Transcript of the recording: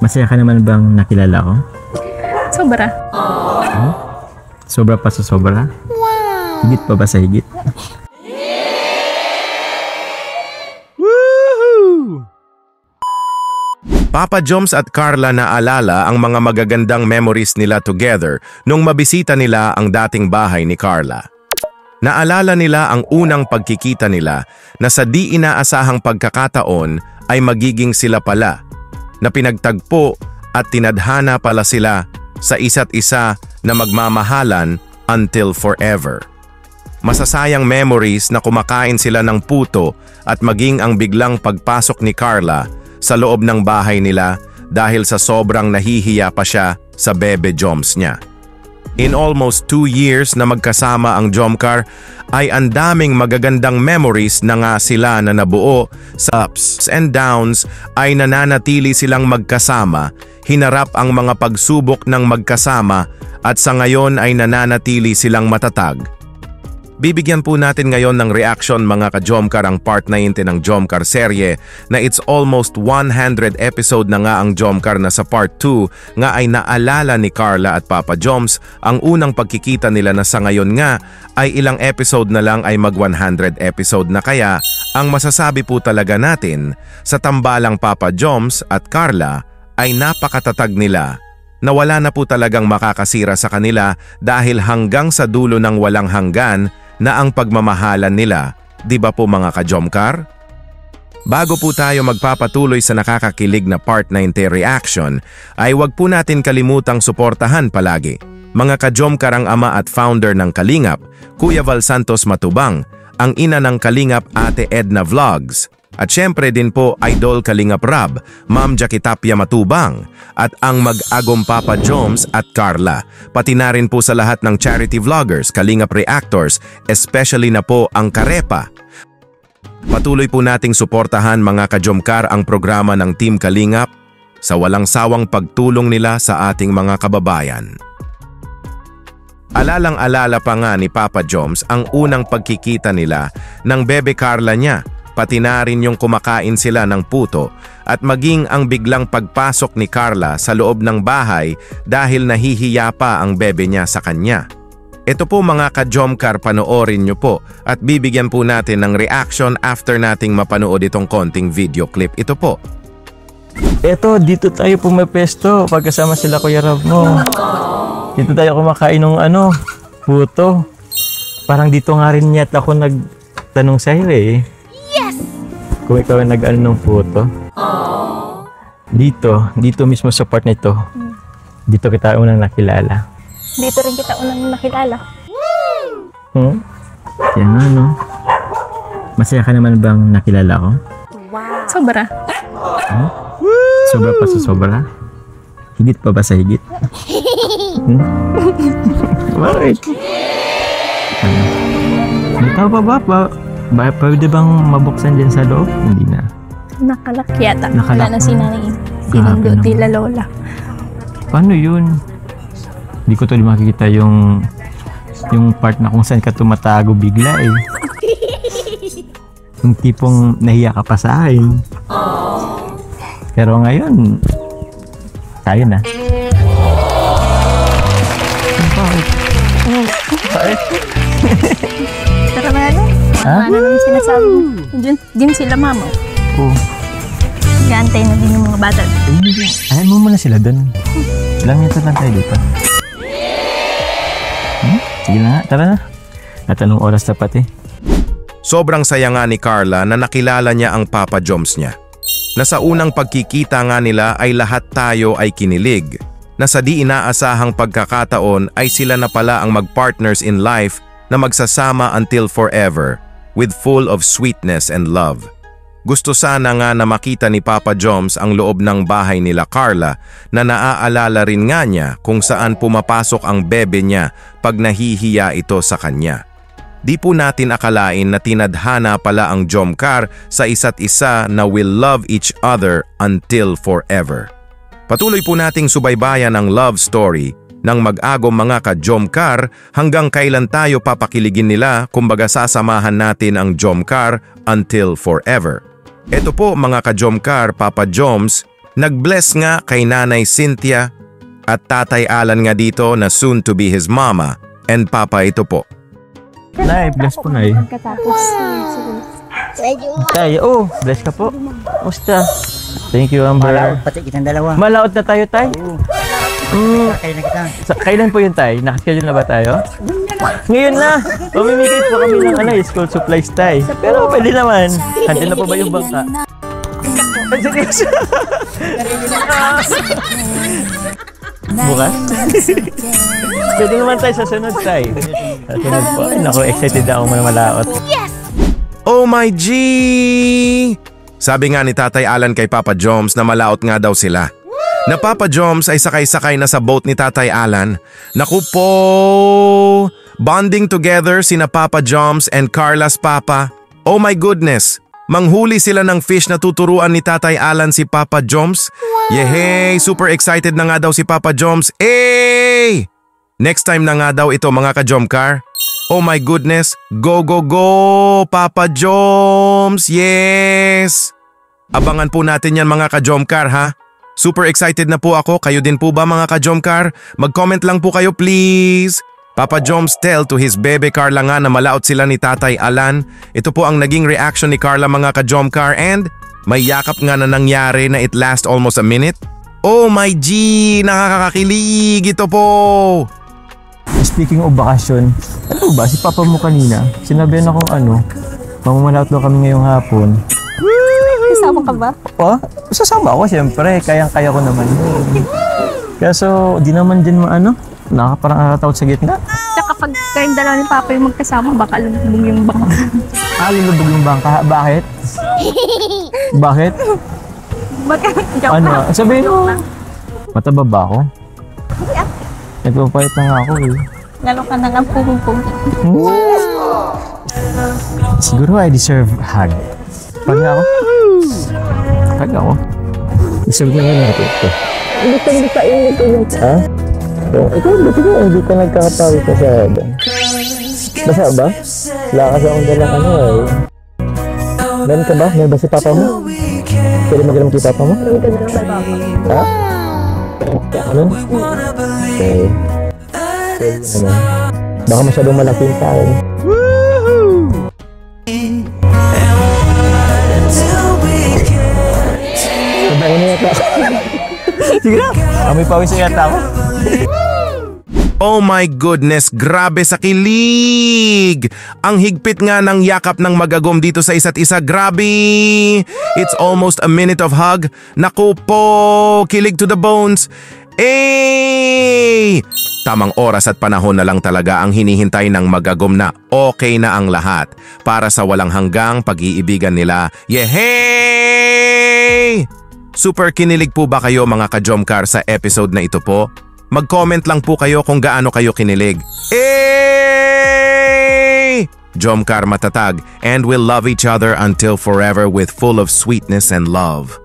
Masaya ka naman bang nakilala ko? Sobra. Oh? Sobra pa sa sobra? Wow! Higit pa ba sa higit? Woohoo! Papa Joms at Carla naalala ang mga magagandang memories nila together nung mabisita nila ang dating bahay ni Carla. Naalala nila ang unang pagkikita nila na sa di inaasahang pagkakataon ay magiging sila pala, na pinagtagpo at tinadhana pala sila sa isa't isa na magmamahalan until forever. Masasayang memories na kumakain sila ng puto at maging ang biglang pagpasok ni Carla sa loob ng bahay nila dahil sa sobrang nahihiya pa siya sa bebe Joms niya. In almost 2 years na magkasama ang Jomcar ay ang daming magagandang memories na nga sila na nabuo. Sa ups and downs ay nananatili silang magkasama, hinarap ang mga pagsubok ng magkasama at sa ngayon ay nananatili silang matatag. Bibigyan po natin ngayon ng reaction mga ka-Jomcar ang part 19 ng Jomcar serye na it's almost 100 episode na nga ang Jomcar na sa part 2 nga ay naalala ni Carla at Papa Joms ang unang pagkikita nila na sa ngayon nga ay ilang episode na lang ay mag 100 episode na kaya ang masasabi po talaga natin sa tambalang Papa Joms at Carla ay napakatatag nila na wala na po talagang makakasira sa kanila dahil hanggang sa dulo ng walang hanggan na ang pagmamahalan nila, di ba po mga ka-Jomcar? Bago po tayo magpapatuloy sa nakakakilig na part 90 reaction, ay wag po natin kalimutang suportahan palagi. Mga ka-Jomcar ang ama at founder ng Kalingap, Kuya Val Santos Matubang, ang ina ng Kalingap Ate Edna Vlogs, at syempre din po Idol Kalingap Rab, Ma'am Jackie Tapia Matubang, at ang mag-agong Papa Joms at Carla, pati na rin po sa lahat ng charity vloggers, Kalingap Reactors, especially na po ang Karepa. Patuloy po nating suportahan mga ka-Jomcar ang programa ng Team Kalingap sa walang sawang pagtulong nila sa ating mga kababayan. Alalang-alala pa nga ni Papa Joms ang unang pagkikita nila ng bebe Carla niya, pati na rin yung kumakain sila ng puto at maging ang biglang pagpasok ni Carla sa loob ng bahay dahil nahihiya pa ang bebe niya sa kanya. Ito po mga ka-Jomcar, panoorin nyo po at bibigyan po natin ng reaction after nating mapanood itong konting video clip. Ito po. Eto, dito tayo pumapesto pagkasama sila Kuya Rab mo. Dito tayo kumakain ng puto. Parang dito nga rin yata ako nagtanong sa'yo eh. Kung ikaw ay nag-ano ng puto. Dito mismo sa part nito. Dito kita unang nakilala. Dito rin kita unang nakilala. Yan nga no. Masaya ka naman bang nakilala ko? Wow. Sobra. Sobra pa sa sobra? Higit pa ba sa higit? Bakit? Ikaw pa ba? Pwede bang mabuksan dyan sa loob? Hindi na. Nakalak yata. Nakalak Wala na sinanay. Grabe Sinundo naman. tila lola. Paano yun? Hindi ko tuloy makikita yung part na kung saan ka tumatago bigla eh. Yung tipong nahiya ka pa sa akin. Pero ngayon, tayo na. Bakit? Tara na ano? Ano naman sinasabi mo? Diyan sila mama. Oo. Gantay na din yung mga bata. Ayaw mo muna sila dun. Ilang minutes lang tayo dito. Sige na nga, tara na. At anong oras tapat eh? Sobrang saya nga ni Carla na nakilala niya ang Papa Joms niya. Na sa unang pagkikita nga nila ay lahat tayo ay kinilig. Na sa di inaasahang pagkakataon ay sila na pala ang mag-partners in life na magsasama until forever with full of sweetness and love. Gusto sana nga na makita ni Papa Joms ang loob ng bahay nila Carla na naaalala rin nga niya kung saan pumapasok ang bebe niya pag nahihiya ito sa kanya. Di po natin akalain na tinadhana pala ang Jomcar sa isa't isa na will love each other until forever. Patuloy po nating subaybayan ang love story ng mag-agong mga ka-Jomcar hanggang kailan tayo papakiligin nila, kumbaga sasamahan natin ang Jomcar until forever. Ito po mga ka-Jomcar, Papa Joms, Nag-bless nga kay Nanay Cynthia at Tatay Alan nga dito na soon to be his mama and papa ito po. Nay, bless po, Nay. Pagkatapos. Tay, bless ka po. Musta? Thank you, Amber. Pati kitang dalawa. Malaot na tayo, Tay? Kaya na kita. Kailan po yun, Tay? Nakaschedule na ba tayo? Ngayon na! Mamimigay po kami ng school supplies, Tay. Pero pwede naman. Handa na po ba yung bangka? Bukas? Pwede naman tayo sa sunod, Tay. Sa sunod po. Ay, naku, excited na ako malaot. Oh my G! Sabi nga ni Tatay Alan kay Papa Joms na malaot nga daw sila. Na Papa Joms ay sakay-sakay na sa boat ni Tatay Alan. Naku po! Bonding together sina Papa Joms and Carla's papa. Oh my goodness! Manghuli sila ng fish na tuturuan ni Tatay Alan si Papa Joms. Yehey! Super excited na nga daw si Papa Joms. Hey! Next time na nga daw ito mga ka-Jomcar. Oh my goodness! Go, go, go! Papa Joms! Yes! Abangan po natin yan mga ka-Jomcar ha? Super excited na po ako. Kayo din po ba mga ka-Jomcar? Mag-comment lang po kayo please! Papa Joms tell to his bebe Carla nga na malaot sila ni Tatay Alan. Ito po ang naging reaction ni Carla mga ka-Jomcar and may yakap nga na nangyari na it last almost a minute. Oh my G! Nakakakilig! Ito po! Speaking of bakasyon, ano ba, si Papa mo kanina, sinabihan akong mamamalaot daw kami ngayong hapon. Kasama ka ba? Sasama ako siyempre, kayang-kaya ko naman yun. Kaso, di naman din parang nakataot sa gitna. Tsaka pag kayong dalawa ni Papa yung magkasama, baka lumubog yung bangka. Lumubog yung bangka? Bakit? Bakit? Sabihin mo, mataba ba ako? Nagpapayat na nga ako eh. Lalo ka na lang pumupog. Siguro I deserve hug. Pag nga ako? Hug ako? Deserve na nga ako ito. Hindi ka init. Ha? Ikaw, buti ka hindi ka nagkakapawit na siya. Basa ba? Lakas akong dalang Meron ka ba? Meron ba si Papa mo? Pwede magalam kay Papa mo? Meron ka na lang kay Papa. Ha? Ano? Okay. Baka masyadong malaking sa akin. Sabahin na yata ako. Sige na. Amoy pawis na yata ako. Oh my goodness, grabe sa kilig! Ang higpit nga ng yakap ng magagom dito sa isa't isa, grabe! It's almost a minute of hug. Naku po, kilig to the bones. Eh! Tamang oras at panahon na lang talaga ang hinihintay ng magagom na okay na ang lahat para sa walang hanggang pag-iibigan nila. Yehey! Super kinilig po ba kayo mga ka-Jomcar sa episode na ito po? Mag-comment lang po kayo kung gaano kayo kinilig. Eh! Jomcar matatag and will love each other until forever with full of sweetness and love.